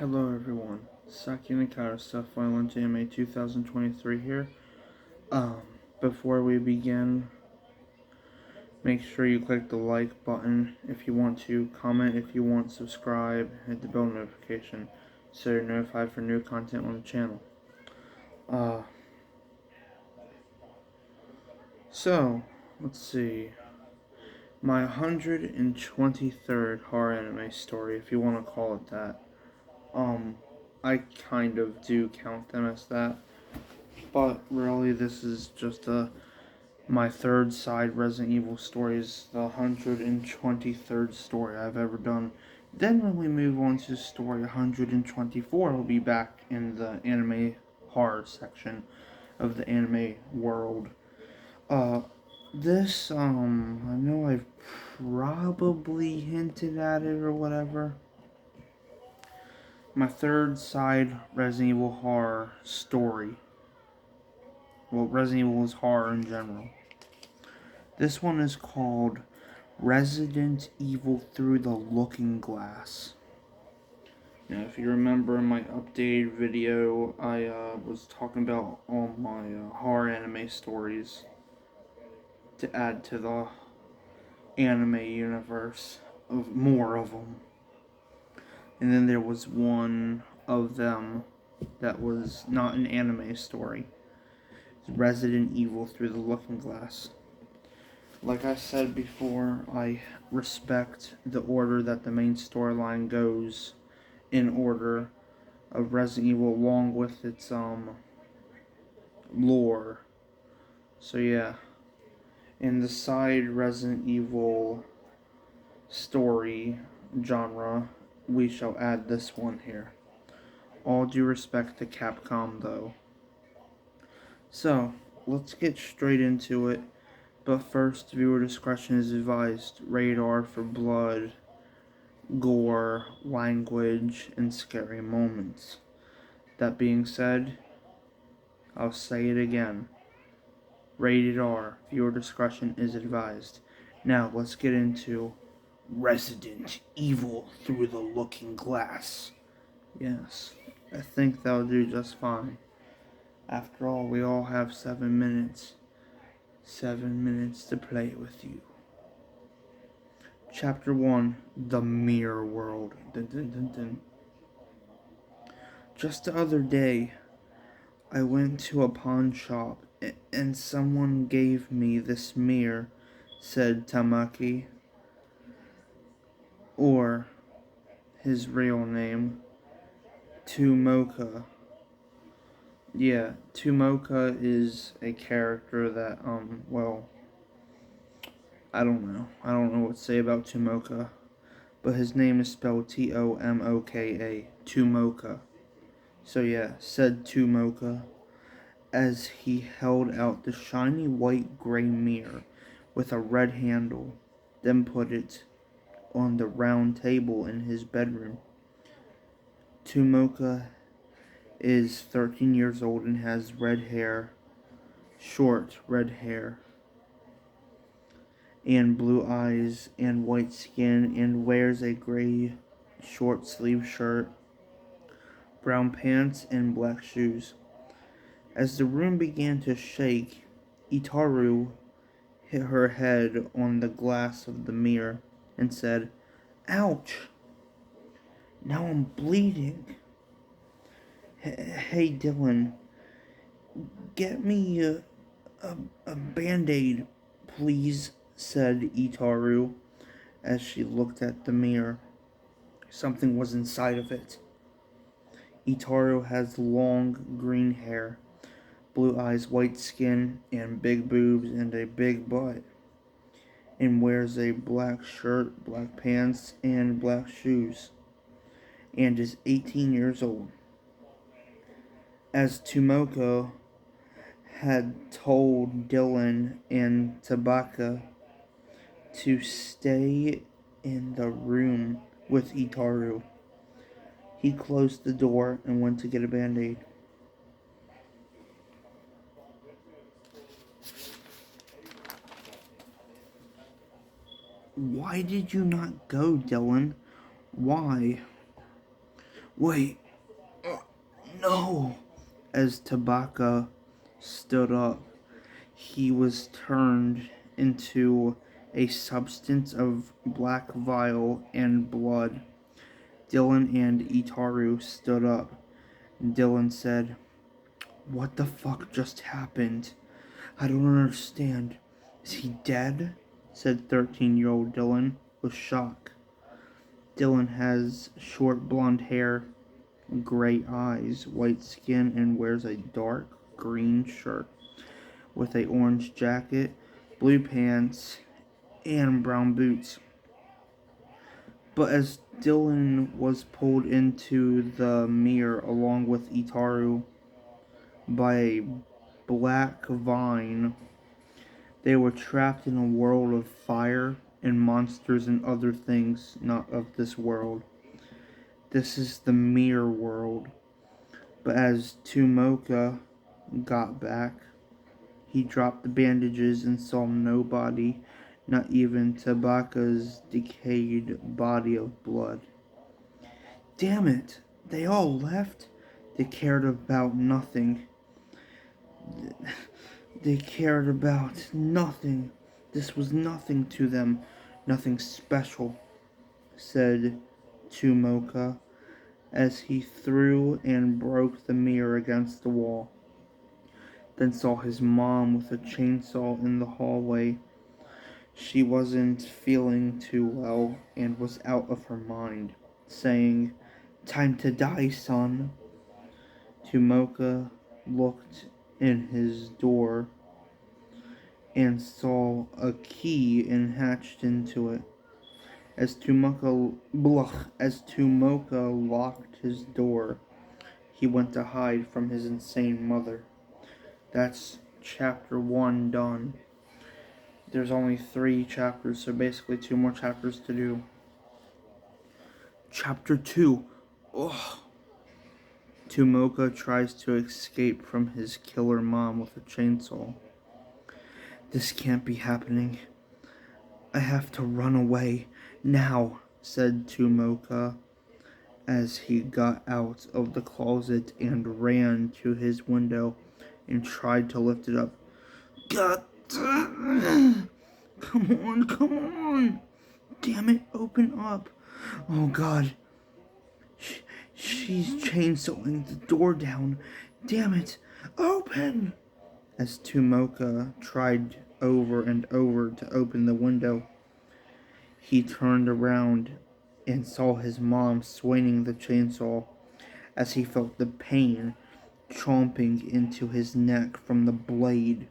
Hello everyone, Saki Nakata Stuff Violent Anime 2023 here. Before we begin, make sure you click the like button if you want to, comment if you want, subscribe, hit the bell notification so you're notified for new content on the channel. So, let's see. My 123rd horror anime story, if you want to call it that. I kind of do count them as that. But really, this is just my third side Resident Evil story. Is the 123rd story I've ever done. Then when we move on to story 124, we'll be back in the anime horror section of the anime world. I know I've probably hinted at it or whatever. My third side Resident Evil horror story. Well, Resident Evil is horror in general. This one is called Resident Evil Through the Looking Glass. Now, if you remember in my updated video, I was talking about all my horror anime stories to add to the anime universe of more of them. And then there was one of them that was not an anime story. It's Resident Evil Through the Looking Glass. Like I said before, I respect the order that the main storyline goes in order of Resident Evil along with its lore. So yeah, in the side Resident Evil story genre, we shall add this one here. All due respect to Capcom though. So, let's get straight into it. But first, viewer discretion is advised. Rated R for blood, gore, language, and scary moments. That being said, I'll say it again. Rated R. Viewer discretion is advised. Now, let's get into Resident Evil Through the Looking Glass. Yes, I think that'll do just fine. After all, we all have 7 minutes. 7 minutes to play with you. Chapter 1, The Mirror World. Dun, dun, dun, dun. Just the other day, I went to a pawn shop and someone gave me this mirror, said Tamaki. Or his real name, Tumoka. Yeah, Tumoka is a character that, I don't know. I don't know what to say about Tumoka. But his name is spelled Tomoka. Tumoka. So yeah, said Tumoka as he held out the shiny white gray mirror with a red handle, then put it on the round table in his bedroom. Tumoka is 13 years old and has red hair, short red hair, and blue eyes and white skin, and wears a gray short sleeve shirt, brown pants, and black shoes. As the room began to shake, Itaru hit her head on the glass of the mirror and said, "Ouch! Now I'm bleeding. Hey Dylan, get me a Band-Aid, please," said Itaru as she looked at the mirror. Something was inside of it. Itaru has long green hair, blue eyes, white skin, and big boobs and a big butt, and wears a black shirt, black pants, and black shoes, and is 18 years old. As Tumoka had told Dylan and Tabaka to stay in the room with Itaru, he closed the door and went to get a Band-Aid. "Why did you not go, Dylan? Why?" Wait, no! As Tabaka stood up, he was turned into a substance of black VIL and blood. Dylan and Itaru stood up. Dylan said, "What the fuck just happened? I don't understand. Is he dead?" said 13-year-old Dylan with shock. Dylan has short blonde hair, gray eyes, white skin, and wears a dark green shirt with a orange jacket, blue pants, and brown boots. But as Dylan was pulled into the mirror along with Itaru by a black vine, they were trapped in a world of fire and monsters and other things not of this world. This is the mirror world. But as Tumoka got back, he dropped the bandages and saw nobody, not even Tabaka's decayed body of blood. Damn it! They all left? They cared about nothing. They cared about nothing. This was nothing to them. Nothing special, said Tumoka as he threw and broke the mirror against the wall. Then saw his mom with a chainsaw in the hallway. She wasn't feeling too well and was out of her mind, saying, "Time to die, son." Tumoka looked in his door and saw a key and hatched into it. As Tumoka locked his door, he went to hide from his insane mother. That's chapter 1 done. There's only 3 chapters, so basically 2 more chapters to do. Chapter 2. Ugh. Tumoka tries to escape from his killer mom with a chainsaw. This can't be happening. I have to run away now, said Tumoka as he got out of the closet and ran to his window and tried to lift it up. God, come on. Damn it, open up. Oh God. She's chainsawing the door down. Damn it, open! As Tumoka tried over and over to open the window, he turned around and saw his mom swinging the chainsaw as he felt the pain chomping into his neck from the blade.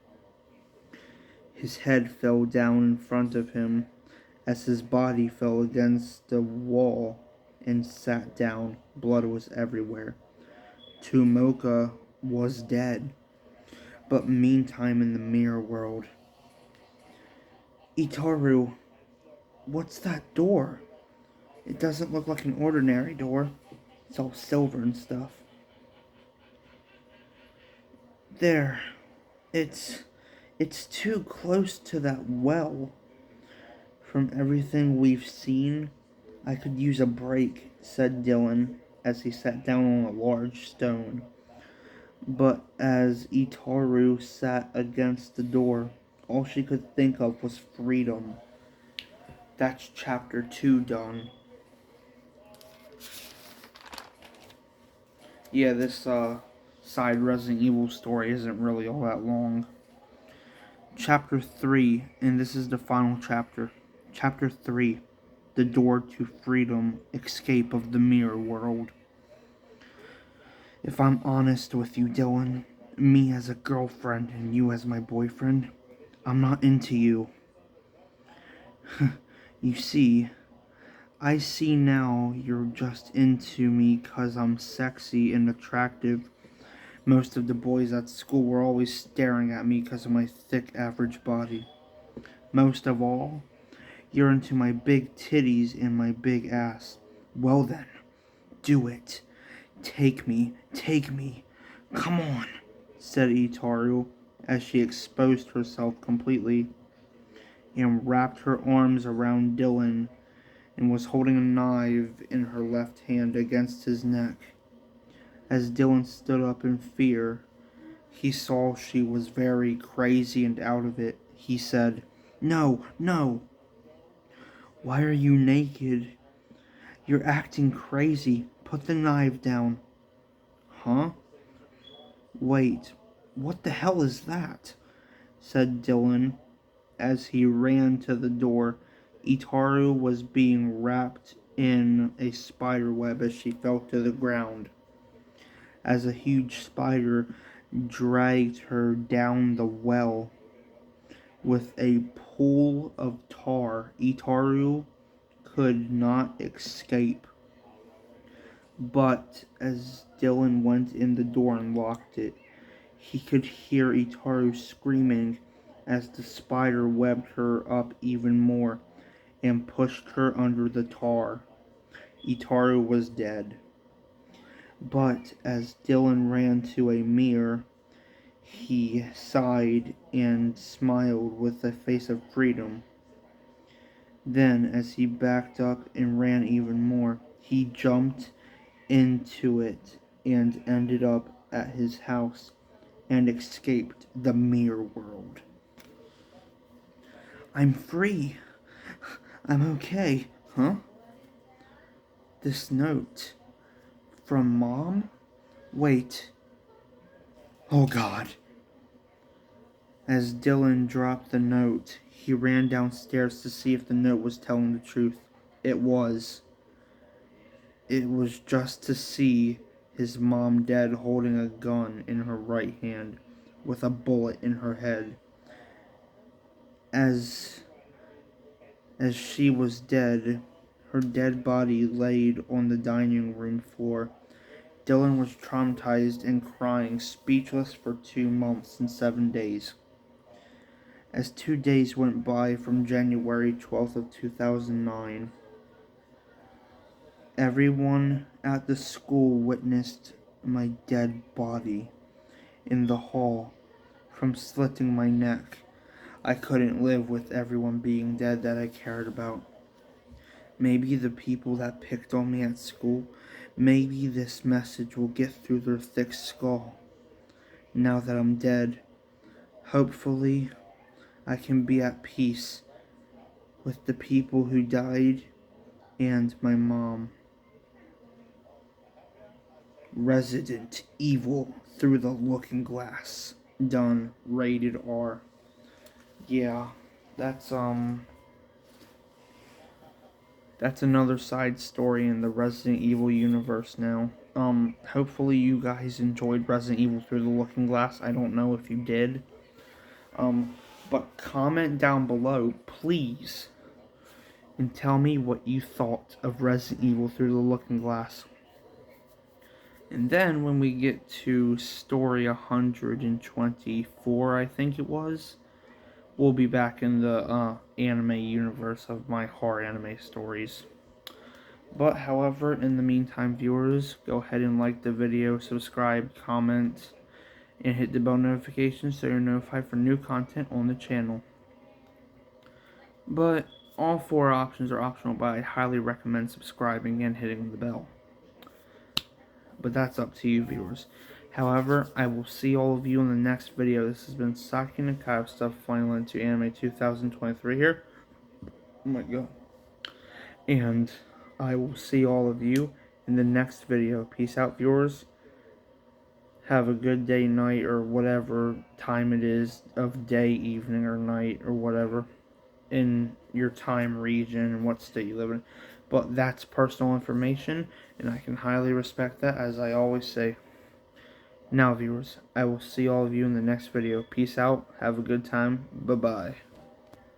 His head fell down in front of him as his body fell against the wall and sat down. Blood was everywhere. Tumoka was dead. But meantime in the mirror world, Itaru, what's that door? It doesn't look like an ordinary door. It's all silver and stuff. There. It's too close to that well. From everything we've seen, I could use a break, said Dylan as he sat down on a large stone. But as Itaru sat against the door, all she could think of was freedom. That's chapter 2 done. Yeah, this side Resident Evil story isn't really all that long. Chapter 3, and this is the final chapter. Chapter 3, The Door to Freedom, Escape of the Mirror World. If I'm honest with you, Dylan, me as a girlfriend and you as my boyfriend, I'm not into you. You see, I see now you're just into me 'cause I'm sexy and attractive. Most of the boys at school were always staring at me 'cause of my thick average body. Most of all, you're into my big titties and my big ass. Well then, do it. Take me. Come on, said Itaru as she exposed herself completely and wrapped her arms around Dylan and was holding a knife in her left hand against his neck. As Dylan stood up in fear, he saw she was very crazy and out of it. He said, "No, no! Why are you naked? You're acting crazy. Put the knife down." "Huh? Wait, what the hell is that?" said Dylan as he ran to the door. Itaru was being wrapped in a spider web as she fell to the ground. As a huge spider dragged her down the well with a pool of tar, Itaru could not escape. But as Dylan went in the door and locked it, he could hear Itaru screaming as the spider webbed her up even more and pushed her under the tar. Itaru was dead. But as Dylan ran to a mirror, he sighed and smiled with a face of freedom. Then, as he backed up and ran even more, he jumped into it and ended up at his house and escaped the mirror world. "I'm free. I'm okay." Huh? This note. From Mom? Wait. Oh God. As Dylan dropped the note, he ran downstairs to see if the note was telling the truth. It was. It was just to see his mom dead holding a gun in her right hand with a bullet in her head. As she was dead, her dead body laid on the dining room floor. Dylan was traumatized and crying, speechless for 2 months and 7 days. As 2 days went by from January 12th of 2009, everyone at the school witnessed my dead body in the hall from slitting my neck. I couldn't live with everyone being dead that I cared about. Maybe the people that picked on me at school, maybe this message will get through their thick skull. Now that I'm dead, hopefully I can be at peace with the people who died and my mom. Resident Evil Through the Looking Glass. Done. Rated R. Yeah, that's another side story in the Resident Evil universe now. Hopefully you guys enjoyed Resident Evil Through the Looking Glass. I don't know if you did. But comment down below, please, and tell me what you thought of Resident Evil Through the Looking Glass. And then when we get to story 124, I think it was, we'll be back in the anime universe of my horror anime stories. But however, in the meantime, viewers, go ahead and like the video, subscribe, comment, and hit the bell notification so you're notified for new content on the channel. But all 4 options are optional, but I highly recommend subscribing and hitting the bell. But that's up to you, viewers. However, I will see all of you in the next video. This has been Saki and Kyle Stuff Final into Anime 2023 here. Oh my god. And I will see all of you in the next video. Peace out, viewers. Have a good day, night, or whatever time it is of day, evening, or night, or whatever in your time region and what state you live in. But that's personal information, and I can highly respect that, as I always say. Now, viewers, I will see all of you in the next video. Peace out. Have a good time. Bye-bye.